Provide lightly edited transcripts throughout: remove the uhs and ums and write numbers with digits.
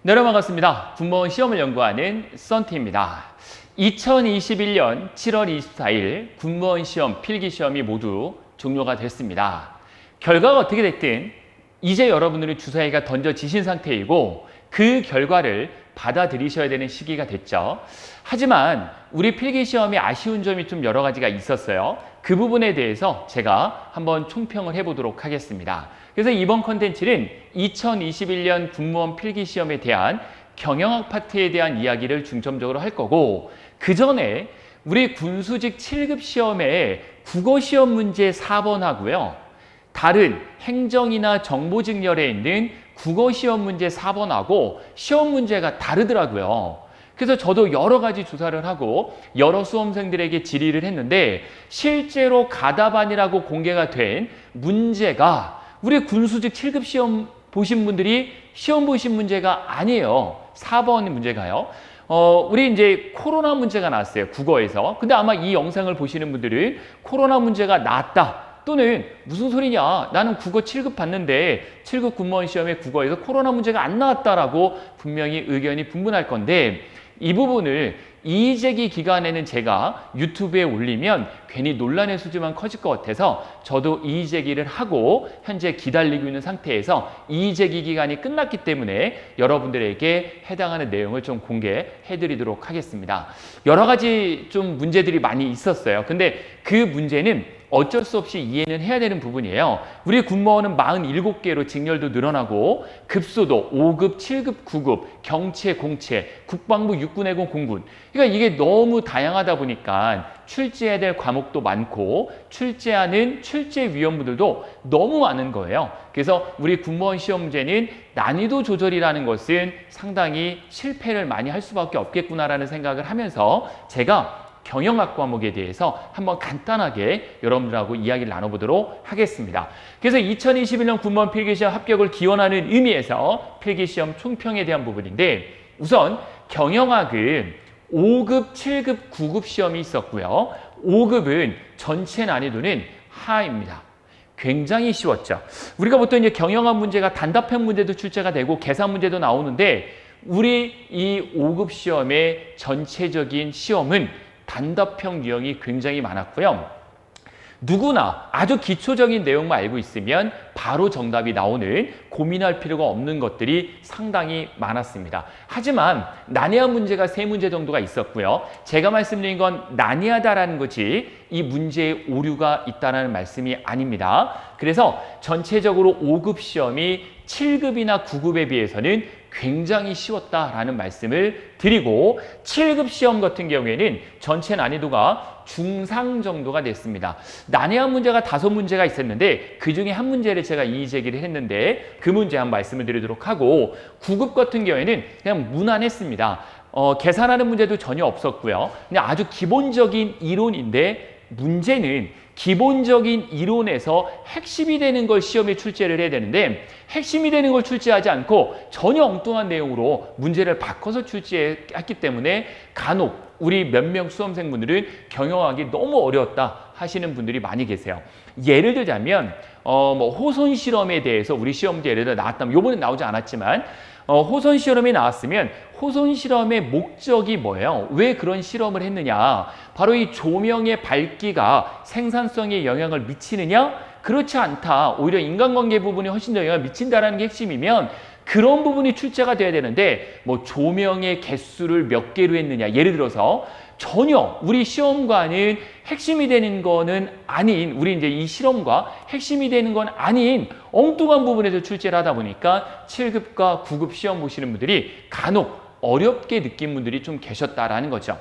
네, 여러분 반갑습니다. 군무원 시험을 연구하는 썬티입니다. 2021년 7월 24일 군무원 시험 필기시험이 모두 종료가 됐습니다. 결과가 어떻게 됐든 이제 여러분들은 주사위가 던져지신 상태이고 그 결과를 받아들이셔야 되는 시기가 됐죠. 하지만 우리 필기시험이 아쉬운 점이 좀 여러 가지가 있었어요. 그 부분에 대해서 제가 한번 총평을 해보도록 하겠습니다. 그래서 이번 컨텐츠는 2021년 군무원 필기시험에 대한 경영학 파트에 대한 이야기를 중점적으로 할 거고, 그 전에 우리 군수직 7급 시험에 국어시험 문제 4번 하고요, 다른 행정이나 정보직렬에 있는 국어시험 문제 4번하고 시험 문제가 다르더라고요. 그래서 저도 여러 가지 조사를 하고 여러 수험생들에게 질의를 했는데, 실제로 가답안이라고 공개가 된 문제가 우리 군수직 7급 시험 보신 분들이 시험 보신 문제가 아니에요. 4번 문제가요. 우리 이제 코로나 문제가 나왔어요. 국어에서. 근데 아마 이 영상을 보시는 분들은 코로나 문제가 나왔다, 또는 무슨 소리냐, 나는 국어 7급 봤는데 7급 군무원 시험에 국어에서 코로나 문제가 안 나왔다라고 분명히 의견이 분분할 건데, 이 부분을 이의제기 기간에는 제가 유튜브에 올리면 괜히 논란의 수준만 커질 것 같아서 저도 이의제기를 하고 현재 기다리고 있는 상태에서 이의제기 기간이 끝났기 때문에 여러분들에게 해당하는 내용을 좀 공개해 드리도록 하겠습니다. 여러 가지 좀 문제들이 많이 있었어요. 근데 그 문제는 어쩔 수 없이 이해는 해야 되는 부분이에요. 우리 군무원은 47개로 직렬도 늘어나고 급소도 5급, 7급, 9급, 경체, 공체, 국방부, 육군해군, 공군. 그러니까 이게 너무 다양하다 보니까 출제해야 될 과목도 많고 출제하는 출제위원분들도 너무 많은 거예요. 그래서 우리 군무원 시험 문제는 난이도 조절이라는 것은 상당히 실패를 많이 할 수밖에 없겠구나라는 생각을 하면서 제가 경영학 과목에 대해서 한번 간단하게 여러분들하고 이야기를 나눠보도록 하겠습니다. 그래서 2021년 군무원 필기시험 합격을 기원하는 의미에서 필기시험 총평에 대한 부분인데, 우선 경영학은 5급, 7급, 9급 시험이 있었고요. 5급은 전체 난이도는 하입니다. 굉장히 쉬웠죠. 우리가 보통 이제 경영학 문제가 단답형 문제도 출제가 되고 계산 문제도 나오는데, 우리 이 5급 시험의 전체적인 시험은 단답형 유형이 굉장히 많았고요. 누구나 아주 기초적인 내용만 알고 있으면 바로 정답이 나오는, 고민할 필요가 없는 것들이 상당히 많았습니다. 하지만 난해한 문제가 3문제 정도가 있었고요. 제가 말씀드린 건 난해하다라는 것이 이 문제에 오류가 있다는 말씀이 아닙니다. 그래서 전체적으로 5급 시험이 7급이나 9급에 비해서는 굉장히 쉬웠다라는 말씀을 드리고, 7급 시험 같은 경우에는 전체 난이도가 중상 정도가 됐습니다. 난해한 문제가 5문제가 있었는데 그 중에 한 문제를 제가 이의제기를 했는데 그 문제 한번 말씀을 드리도록 하고, 9급 같은 경우에는 그냥 무난했습니다. 계산하는 문제도 전혀 없었고요. 그냥 아주 기본적인 이론인데, 문제는 기본적인 이론에서 핵심이 되는 걸 시험에 출제를 해야 되는데, 핵심이 되는 걸 출제하지 않고 전혀 엉뚱한 내용으로 문제를 바꿔서 출제했기 때문에 간혹 우리 몇 명 수험생분들은 경영하기 너무 어려웠다 하시는 분들이 많이 계세요. 예를 들자면 호손 실험에 대해서 우리 시험 문제 예를 들어 나왔다면, 요번에 나오지 않았지만 호손 실험이 나왔으면 호손 실험의 목적이 뭐예요? 왜 그런 실험을 했느냐? 바로 이 조명의 밝기가 생산성에 영향을 미치느냐? 그렇지 않다. 오히려 인간관계 부분이 훨씬 더 영향을 미친다는 게 핵심이면 그런 부분이 출제가 돼야 되는데, 조명의 개수를 몇 개로 했느냐, 예를 들어서 전혀 우리 시험과는 핵심이 되는 거는 아닌, 우리 이제 이 실험과 핵심이 되는 건 아닌 엉뚱한 부분에서 출제를 하다 보니까 7급과 9급 시험 보시는 분들이 간혹 어렵게 느낀 분들이 좀 계셨다라는 거죠.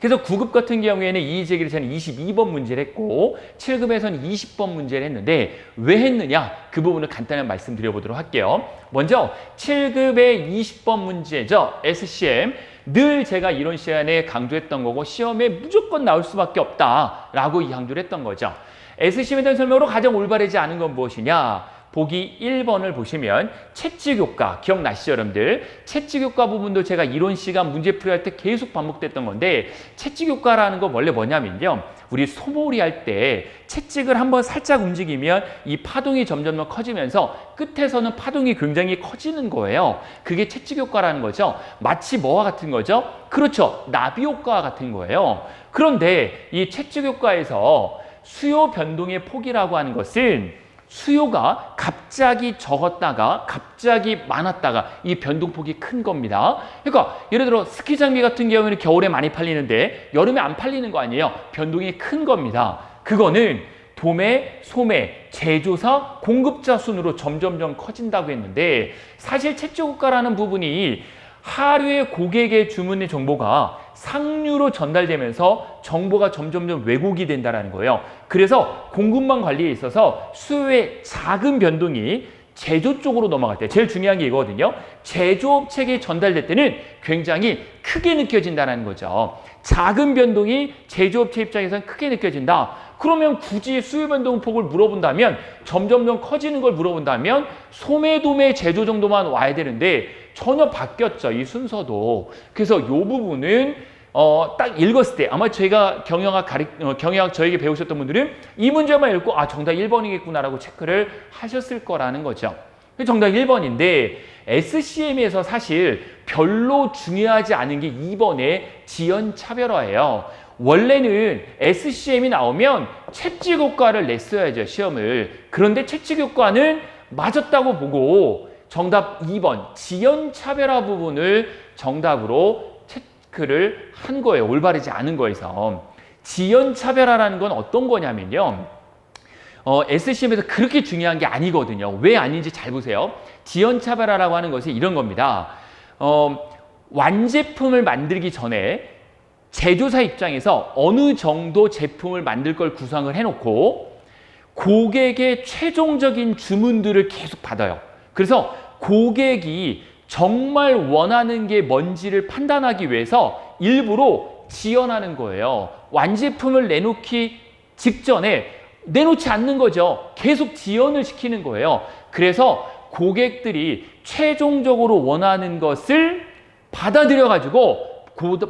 그래서 9급 같은 경우에는 이의제기를 저는 22번 문제를 했고 7급에서는 20번 문제를 했는데, 왜 했느냐? 그 부분을 간단히 말씀드려보도록 할게요. 먼저 7급의 20번 문제죠. SCM. 늘 제가 이론 시간에 강조했던 거고 시험에 무조건 나올 수밖에 없다라고 강조를 했던 거죠. SCM에 대한 설명으로 가장 올바르지 않은 건 무엇이냐? 보기 1번을 보시면 채찍효과 기억나시죠, 여러분들? 채찍효과 부분도 제가 이론 시간 문제풀이 할 때 계속 반복됐던 건데 채찍효과라는 거 원래 뭐냐면요. 우리 소몰이 할 때 채찍을 한번 살짝 움직이면 이 파동이 점점 더 커지면서 끝에서는 파동이 굉장히 커지는 거예요. 그게 채찍효과라는 거죠. 마치 뭐와 같은 거죠? 그렇죠. 나비효과와 같은 거예요. 그런데 이 채찍효과에서 수요 변동의 폭이라고 하는 것은 수요가 갑자기 적었다가 갑자기 많았다가 이 변동폭이 큰 겁니다. 그러니까 예를 들어 스키 장비 같은 경우는 겨울에 많이 팔리는데 여름에 안 팔리는 거 아니에요. 변동이 큰 겁니다. 그거는 도매, 소매, 제조사, 공급자 순으로 점점점 커진다고 했는데 사실 채찍효과라는 부분이 하류의 고객의 주문의 정보가 상류로 전달되면서 정보가 점점점 왜곡이 된다는 거예요. 그래서 공급망 관리에 있어서 수요의 작은 변동이 제조 쪽으로 넘어갈 때 제일 중요한 게 이거거든요. 제조업체에 전달될 때는 굉장히 크게 느껴진다는 거죠. 작은 변동이 제조업체 입장에서는 크게 느껴진다. 그러면 굳이 수요 변동 폭을 물어본다면 점점점 커지는 걸 물어본다면 소매, 도매, 제조 정도만 와야 되는데 전혀 바뀌었죠. 이 순서도. 그래서 이 부분은 딱 읽었을 때 아마 저희가 경영학 저에게 배우셨던 분들은 이 문제만 읽고 아 정답 1번이겠구나라고 체크를 하셨을 거라는 거죠. 정답 1번인데 SCM에서 사실 별로 중요하지 않은 게 2번의 지연차별화예요. 원래는 SCM이 나오면 채찍효과를 냈어야죠, 시험을. 그런데 채찍효과는 맞았다고 보고 정답 2번 지연차별화 부분을 정답으로 체크를 한 거예요. 올바르지 않은 거에서. 지연차별화라는 건 어떤 거냐면요. SCM에서 그렇게 중요한 게 아니거든요. 왜 아닌지 잘 보세요. 지연차별화라고 하는 것이 이런 겁니다. 완제품을 만들기 전에 제조사 입장에서 어느 정도 제품을 만들 걸 구상을 해놓고 고객의 최종적인 주문들을 계속 받아요. 그래서 고객이 정말 원하는 게 뭔지를 판단하기 위해서 일부러 지연하는 거예요. 완제품을 내놓기 직전에 내놓지 않는 거죠. 계속 지연을 시키는 거예요. 그래서 고객들이 최종적으로 원하는 것을 받아들여가지고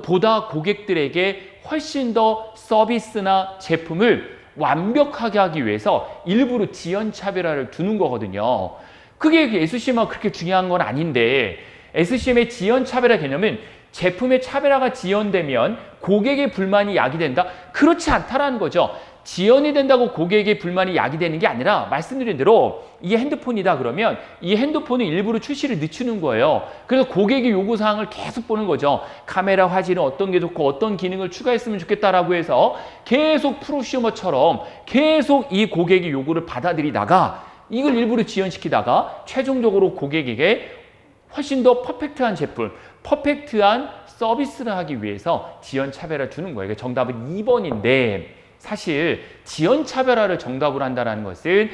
보다 고객들에게 훨씬 더 서비스나 제품을 완벽하게 하기 위해서 일부러 지연차별화를 두는 거거든요. 그게 SCM하고 그렇게 중요한 건 아닌데 SCM의 지연차별화 개념은 제품의 차별화가 지연되면 고객의 불만이 야기된다? 그렇지 않다라는 거죠. 지연이 된다고 고객의 불만이 야기되는 게 아니라 말씀드린 대로 이게 핸드폰이다 그러면 이 핸드폰은 일부러 출시를 늦추는 거예요. 그래서 고객의 요구사항을 계속 보는 거죠. 카메라 화질은 어떤 게 좋고 어떤 기능을 추가했으면 좋겠다라고 해서 계속 프로슈머처럼 계속 이 고객의 요구를 받아들이다가 이걸 일부러 지연시키다가 최종적으로 고객에게 훨씬 더 퍼펙트한 제품, 퍼펙트한 서비스를 하기 위해서 지연차별화를 두는 거예요. 정답은 2번인데 사실 지연차별화를 정답으로 한다는 것은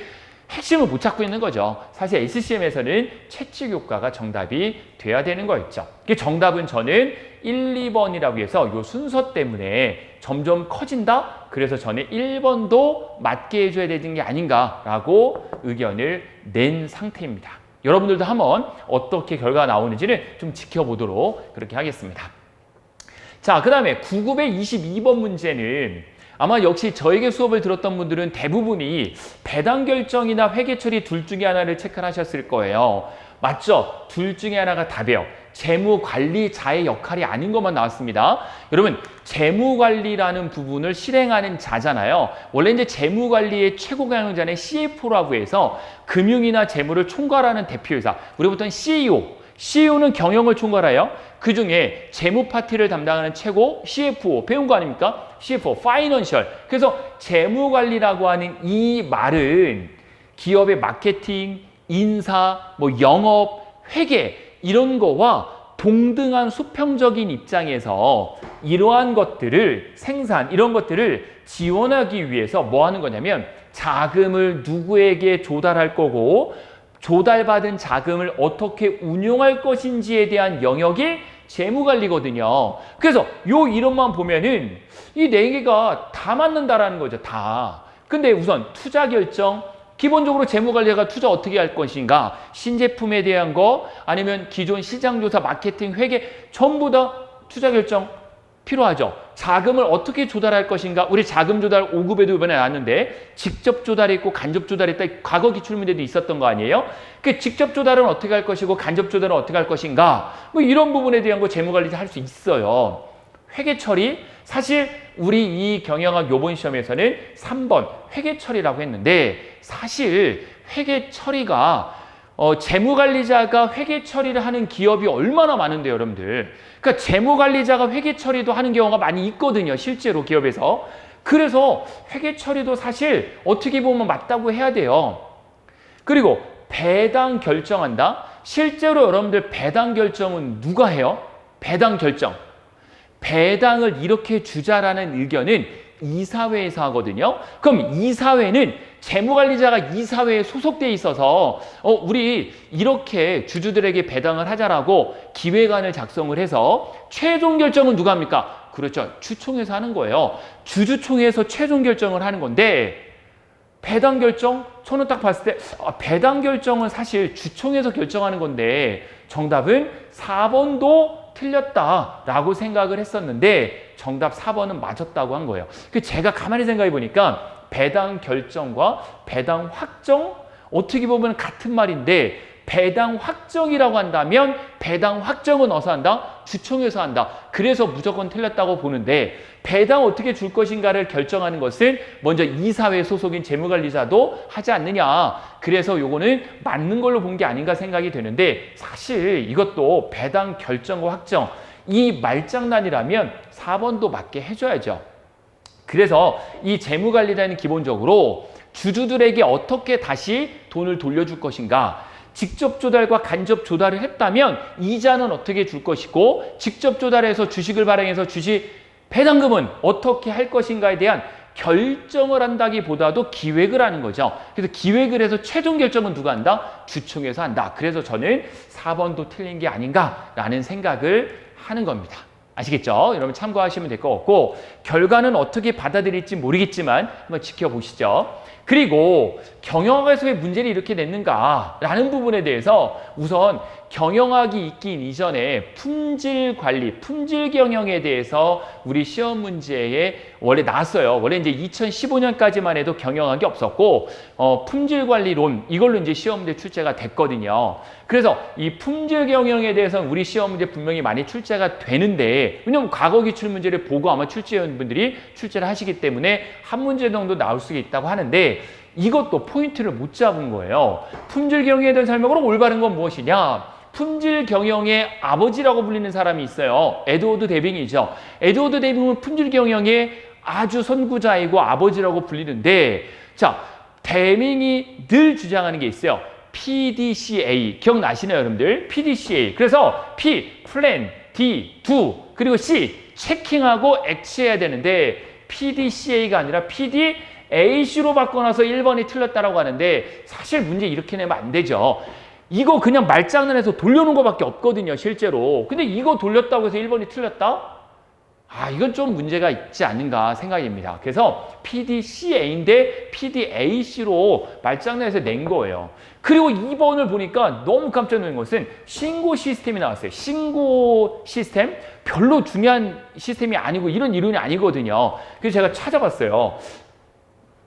핵심을 못 찾고 있는 거죠. 사실 SCM에서는 채찍효과가 정답이 돼야 되는 거였죠. 정답은 저는 1, 2번이라고 해서 이 순서 때문에 점점 커진다? 그래서 저는 1번도 맞게 해줘야 되는 게 아닌가라고 의견을 낸 상태입니다. 여러분들도 한번 어떻게 결과가 나오는지를 좀 지켜보도록 그렇게 하겠습니다. 자, 그 다음에 9급의 22번 문제는 아마 역시 저에게 수업을 들었던 분들은 대부분이 배당 결정이나 회계 처리 둘 중에 하나를 체크를 하셨을 거예요. 맞죠? 둘 중에 하나가 답이에요. 재무관리자의 역할이 아닌 것만 나왔습니다. 여러분, 재무관리라는 부분을 실행하는 자잖아요. 원래 이제 재무관리의 최고 경영자는 CFO라고 해서 금융이나 재무를 총괄하는 대표이사. 우리 보통 CEO는 경영을 총괄해요. 그 중에 재무 파트를 담당하는 최고 CFO, 배운 거 아닙니까? CFO, 파이낸셜. 그래서 재무관리라고 하는 이 말은 기업의 마케팅, 인사, 영업, 회계 이런 거와 동등한 수평적인 입장에서 이러한 것들을 이런 것들을 지원하기 위해서 뭐 하는 거냐면 자금을 누구에게 조달할 거고 조달받은 자금을 어떻게 운용할 것인지에 대한 영역이 재무관리거든요. 그래서 요 이름만 보면은 이 네 개가 다 맞는다라는 거죠. 다. 근데 우선 투자 결정, 기본적으로 재무관리가 투자 어떻게 할 것인가, 신제품에 대한 거, 아니면 기존 시장조사, 마케팅, 회계 전부 다 투자 결정 필요하죠. 자금을 어떻게 조달할 것인가. 우리 자금 조달 5급에도 이번에 나왔는데 직접 조달했고 간접 조달했다. 과거 기출문제도 있었던 거 아니에요? 그 직접 조달은 어떻게 할 것이고 간접 조달은 어떻게 할 것인가. 뭐 이런 부분에 대한 거 재무관리 할 수 있어요. 회계 처리. 사실 우리 이 경영학 요번 시험에서는 3번 회계 처리라고 했는데 사실 회계 처리가 재무관리자가 회계 처리를 하는 기업이 얼마나 많은데요, 여러분들. 그러니까 재무관리자가 회계 처리도 하는 경우가 많이 있거든요, 실제로 기업에서. 그래서 회계 처리도 사실 어떻게 보면 맞다고 해야 돼요. 그리고 배당 결정한다. 실제로 여러분들 배당 결정은 누가 해요? 배당 결정. 배당을 이렇게 주자라는 의견은 이사회에서 하거든요. 그럼 이사회는 재무관리자가 이사회에 소속돼 있어서 우리 이렇게 주주들에게 배당을 하자라고 기획안을 작성을 해서 최종 결정은 누가 합니까? 그렇죠. 주총에서 하는 거예요. 주주총회에서 최종 결정을 하는 건데 배당 결정? 저는 딱 봤을 때 배당 결정은 사실 주총에서 결정하는 건데 정답은 4번도 틀렸다라고 생각을 했었는데 정답 4번은 맞았다고 한 거예요. 제가 가만히 생각해 보니까 배당 결정과 배당 확정 어떻게 보면 같은 말인데 배당 확정이라고 한다면 배당 확정은 어디서 한다? 주총에서 한다. 그래서 무조건 틀렸다고 보는데 배당 어떻게 줄 것인가를 결정하는 것은 먼저 이사회 소속인 재무관리자도 하지 않느냐. 그래서 요거는 맞는 걸로 본 게 아닌가 생각이 되는데 사실 이것도 배당 결정과 확정 이 말장난이라면 4번도 맞게 해줘야죠. 그래서 이 재무관리자는 기본적으로 주주들에게 어떻게 다시 돈을 돌려줄 것인가 직접 조달과 간접 조달을 했다면 이자는 어떻게 줄 것이고 직접 조달해서 주식을 발행해서 주식 배당금은 어떻게 할 것인가에 대한 결정을 한다기보다도 기획을 하는 거죠. 그래서 기획을 해서 최종 결정은 누가 한다? 주총에서 한다. 그래서 저는 4번도 틀린 게 아닌가라는 생각을 하는 겁니다. 아시겠죠? 여러분 참고하시면 될 것 같고 결과는 어떻게 받아들일지 모르겠지만 한번 지켜보시죠. 그리고 경영학에서의 문제를 이렇게 냈는가라는 부분에 대해서 우선 경영학이 있긴 이전에 품질 관리, 품질 경영에 대해서 우리 시험 문제에 원래 나왔어요. 원래 이제 2015년까지만 해도 경영학이 없었고 품질 관리론 이걸로 이제 시험 문제 출제가 됐거든요. 그래서 이 품질 경영에 대해서는 우리 시험 문제 분명히 많이 출제가 되는데 왜냐면 과거 기출 문제를 보고 아마 출제위원분들이 출제를 하시기 때문에 한 문제 정도 나올 수 있다고 하는데 이것도 포인트를 못 잡은 거예요. 품질 경영에 대한 설명으로 올바른 건 무엇이냐? 품질 경영의 아버지라고 불리는 사람이 있어요. 에드워드 데빙이죠. 에드워드 데빙은 품질 경영의 아주 선구자이고 아버지라고 불리는데 자, 데빙이 늘 주장하는 게 있어요. PDCA 기억나시나요 여러분들? PDCA 그래서 P, 플랜, D, do 그리고 C, 체킹하고 액치해야 되는데 PDCA가 아니라 PDAC로 바꿔놔서 1번이 틀렸다라고 하는데 사실 문제 이렇게 내면 안 되죠. 이거 그냥 말장난해서 돌려놓은 거밖에 없거든요 실제로. 근데 이거 돌렸다고 해서 1번이 틀렸다? 이건 좀 문제가 있지 않는가 생각입니다. 그래서 PDCA인데 PDAC로 말장난해서 낸 거예요. 그리고 2번을 보니까 너무 깜짝 놀란 것은 신고 시스템이 나왔어요. 신고 시스템? 별로 중요한 시스템이 아니고 이런 이론이 아니거든요. 그래서 제가 찾아봤어요.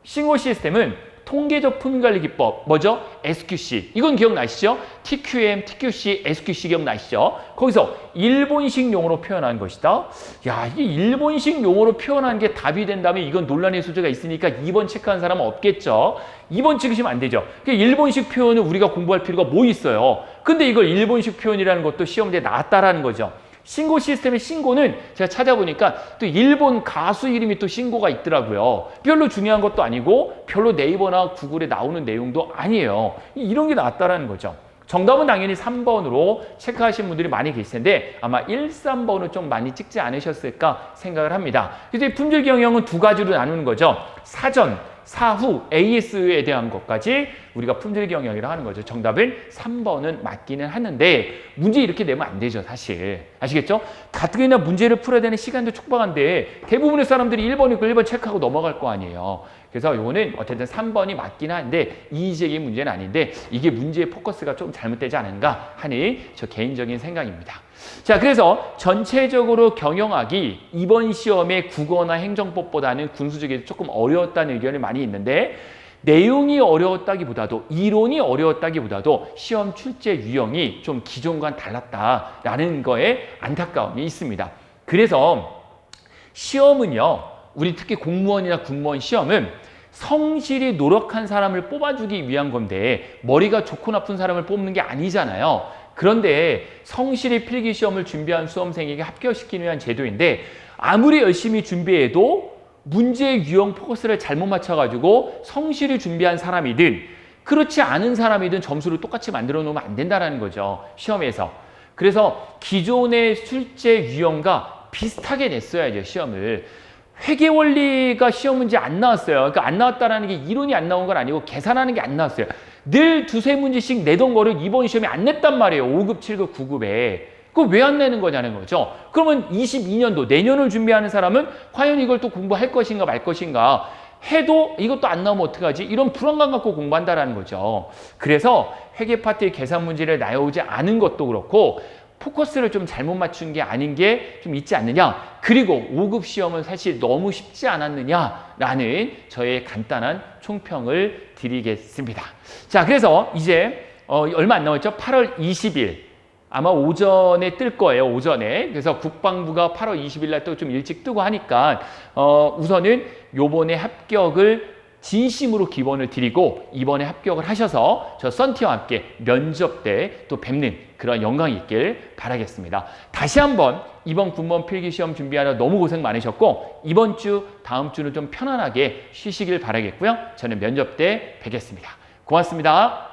신고 시스템은 통계적 품위관리 기법 뭐죠? SQC 이건 기억나시죠? TQM, TQC, SQC 기억나시죠? 거기서 일본식 용어로 표현한 것이다. 야 이게 일본식 용어로 표현한 게 답이 된다면 이건 논란의 소지가 있으니까 2번 체크한 사람은 없겠죠. 2번 찍으시면 안 되죠. 일본식 표현을 우리가 공부할 필요가 뭐 있어요. 근데 이걸 일본식 표현이라는 것도 시험지에 나왔다라는 거죠. 신고 시스템의 신고는 제가 찾아보니까 또 일본 가수 이름이 또 신고가 있더라고요. 별로 중요한 것도 아니고 별로 네이버나 구글에 나오는 내용도 아니에요. 이런 게 나왔다라는 거죠. 정답은 당연히 3번으로 체크하신 분들이 많이 계실 텐데 아마 1, 3번은 좀 많이 찍지 않으셨을까 생각을 합니다. 그래서 이 품질 경영은 두 가지로 나누는 거죠. 사전, 사후, AS에 대한 것까지 우리가 품질 경영이라고 하는 거죠. 정답은 3번은 맞기는 하는데 문제 이렇게 내면 안 되죠 사실. 아시겠죠? 가뜩이나 문제를 풀어야 되는 시간도 촉박한데 대부분의 사람들이 1번 있고 1번 체크하고 넘어갈 거 아니에요. 그래서 요거는 어쨌든 3번이 맞긴 한데 이의적인 문제는 아닌데 이게 문제의 포커스가 좀 잘못되지 않은가 하는 저 개인적인 생각입니다. 자, 그래서 전체적으로 경영학이 이번 시험에 국어나 행정법보다는 군수직에서 조금 어려웠다는 의견이 많이 있는데 내용이 어려웠다기보다도 이론이 어려웠다기보다도 시험 출제 유형이 좀 기존과는 달랐다라는 거에 안타까움이 있습니다. 그래서 시험은요, 우리 특히 공무원이나 군무원 시험은 성실히 노력한 사람을 뽑아주기 위한 건데 머리가 좋고 나쁜 사람을 뽑는 게 아니잖아요. 그런데 성실히 필기시험을 준비한 수험생에게 합격시키기 위한 제도인데 아무리 열심히 준비해도 문제의 유형 포커스를 잘못 맞춰가지고 성실히 준비한 사람이든 그렇지 않은 사람이든 점수를 똑같이 만들어 놓으면 안 된다는 거죠. 시험에서. 그래서 기존의 출제 유형과 비슷하게 냈어야죠. 시험을. 회계 원리가 시험 문제 안 나왔어요. 그러니까 안 나왔다라는 게 이론이 안 나온 건 아니고 계산하는 게 안 나왔어요. 늘 두세 문제씩 내던 거를 이번 시험에 안 냈단 말이에요. 5급, 7급, 9급에. 그거 왜 안 내는 거냐는 거죠. 그러면 22년도 내년을 준비하는 사람은 과연 이걸 또 공부할 것인가 말 것인가 해도 이것도 안 나오면 어떡하지? 이런 불안감 갖고 공부한다라는 거죠. 그래서 회계 파트의 계산 문제를 나오지 않은 것도 그렇고 포커스를 좀 잘못 맞춘 게 아닌 게 좀 있지 않느냐. 그리고 5급 시험은 사실 너무 쉽지 않았느냐라는 저의 간단한 총평을 드리겠습니다. 자, 그래서 이제 얼마 안 남았죠? 8월 20일. 아마 오전에 뜰 거예요. 오전에. 그래서 국방부가 8월 20일 날 또 좀 일찍 뜨고 하니까 우선은 요번에 합격을 진심으로 기원을 드리고 이번에 합격을 하셔서 저 썬티와 함께 면접 때 또 뵙는 그런 영광이 있길 바라겠습니다. 다시 한번 이번 군무원 필기시험 준비하느라 너무 고생 많으셨고 이번 주, 다음 주는 좀 편안하게 쉬시길 바라겠고요. 저는 면접 때 뵙겠습니다. 고맙습니다.